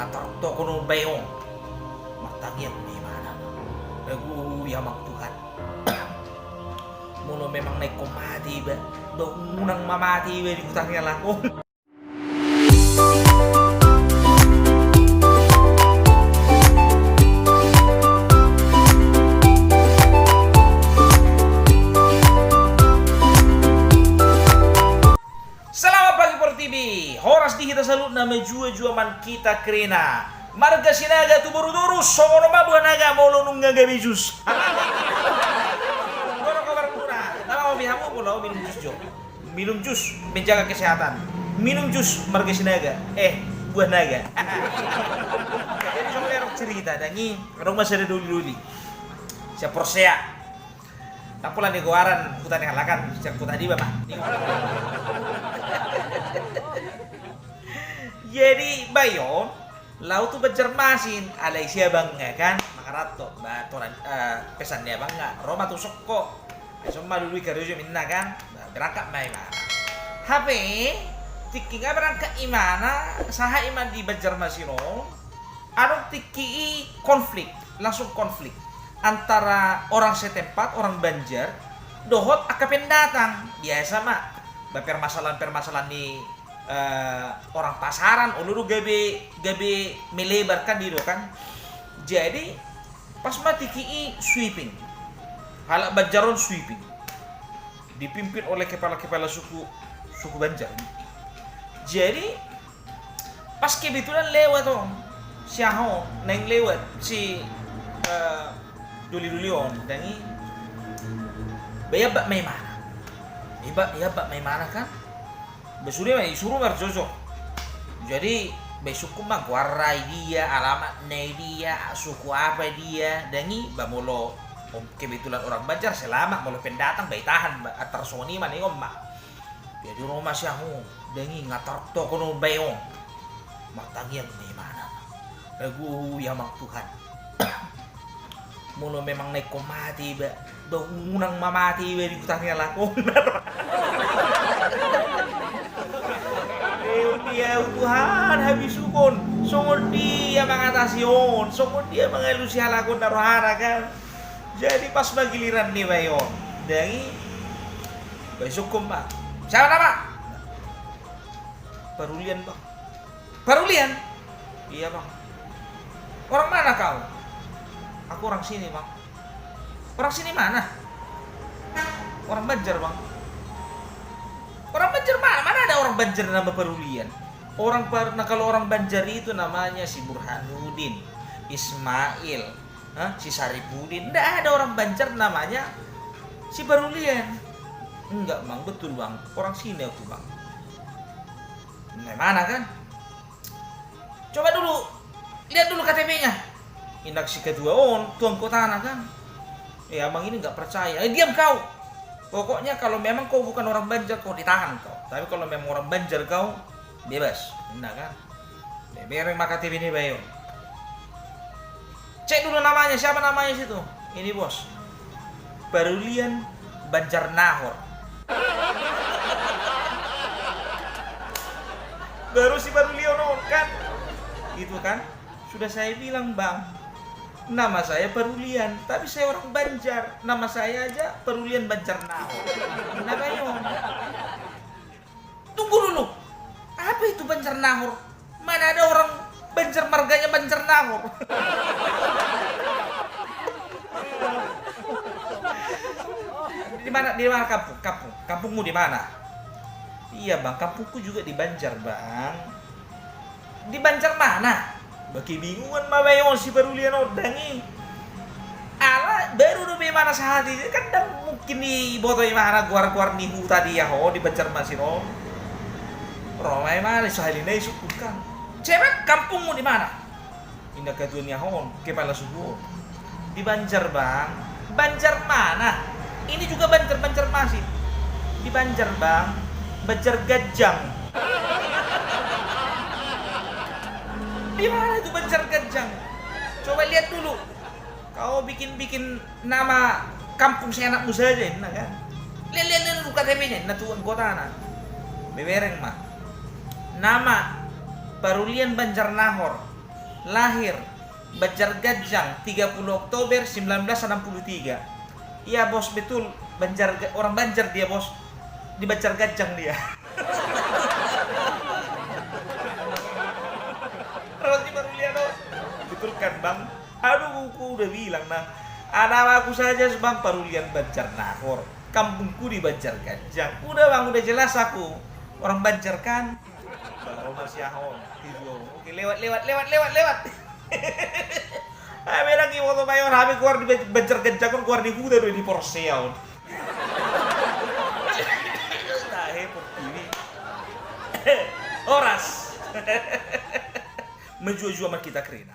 ngatar to kono bayong matangnya di mana lagu ya mak Tuhan mulo memang naik komadi ba do unang mamati ba di kutangnya lakon. Horas di kita salut na medjua-jua man kita krena. Marga sinaga tu buru-duru songono mabuh naga molo nung ngaga bijus. Kono kabar muna. Nama mo bihamu pulau minum jus jo. Minum jus menjaga kesehatan. Minum jus marga sinaga. Buah naga. Jadi sama erok cerita dangi rumah sada duli-duli. Sia Porsea. Tapulan di goaran hutan yang halakan sejak tadi ba mah. Jadi bayon laut tuh bercermasin alai sia bangga kan makarato batoran pesannya bangga Roma tuh sokko semua dulu kerja minna kan berangkat mai mana HP tikinga berangkat imana saha iman di bercermasino ada tiki konflik langsung konflik antara orang setempat orang Banjar dohot akapen datang biasa mah permasalahan di orang pasaran uluru gabe melebarkan diri kan jadi pas mati ki sweeping halak Banjaron sweeping dipimpin oleh kepala suku Banjar jadi pas kebetulan lewat siaho neng lewat si duli on dangi bayabak maimana bayabak maimana kan Besuri mah suruh berjojok. Jadi besukku mah guarai dia, alamat nei dia, suku apa dia, dangi bamolo kebetulan orang Banjar selama molo pendatang bayi tahan atar soni mana ngom mak. Jadi rumah siahu dangi ngatar to kono bayong. Matangnya di mana? Lagu ya mak Tuhan. Mulu memang naik komati ba, do unang mamati ba di kutangnya lakon. Ya Tuhan habis sukun sungguh dia mengatasi sungguh dia mengelusi halakun narohana kan jadi pas bagiliran nih bayon dari besok pak siapa nama Parulian bang Parulian iya bang orang mana kau aku orang sini bang orang sini mana orang Banjar bang orang Banjar mana ada orang Banjar nama Parulian kalau orang Banjar itu namanya si Burhanuddin, Ismail, si Saripudin. Nggak ada orang Banjar namanya si Parulian. Enggak bang, betul bang. Orang sini aku bang. Nah, mana kan? Coba dulu, lihat dulu KTP-nya. Indak si kedua tuang kota kan? Ya abang ini nggak percaya. Diam kau. Pokoknya kalau memang kau bukan orang Banjar kau ditahan kau. Tapi kalau memang orang Banjar kau bebas, nah kan? Bereng maka TV ini bayo. Cek dulu namanya, siapa namanya situ? Ini bos. Parulian Banjar Nahor. Baru si Parulian kan? Gitu kan? Sudah saya bilang bang, nama saya Parulian, tapi saya orang Banjar. Nama saya aja Parulian Banjar Nahor. Nah bayo. Tunggu dulu. Apa itu Banjar Nahor? Mana ada orang Banjar marganya Banjar Nahor? Di mana kampungmu di mana? Iya bang, kampungku juga di Banjar bang. Di Banjar mana? Bagi bingungan mabayon si Parulian dangi. Ala baru do mana sehati kan mungkin di botoi mana guar nihu tadi ya di Banjar Masiro. Romai mana sahalinai sukukan. Cewek kampungmu di mana? Indah ketuanya kepala suku. Di Banjar bang. Banjar mana? Ini juga Banjar masih. Di Banjar bang. Banjar Gajang. Di mana itu Banjar Gajang? Coba lihat dulu. Kau bikin nama kampung si anakmu saja, nah kan? Lihat dulu KTP-nya, natuan kota anak. Bebereng mah. Nama Parulian Banjar Nahor lahir Banjargajang 30 Oktober 1963. Iya bos, betul. Orang Banjar dia bos. Di Banjargajang dia. Roti Baruliano. Betul kan bang? Aduh, aku udah bilang nah. Ada aku saja bang Parulian Banjarnagor. Kampungku di Banjargajang. Udah bang, udah jelas aku. Orang Banjar kan? Baru masih ahon. Oke, lewat. Bilang yung mga mayor, kami keluar di Banjargajang, keluar di Huda di Porseon. Tahe por TV. Oras. Menjual-jual kita kerina.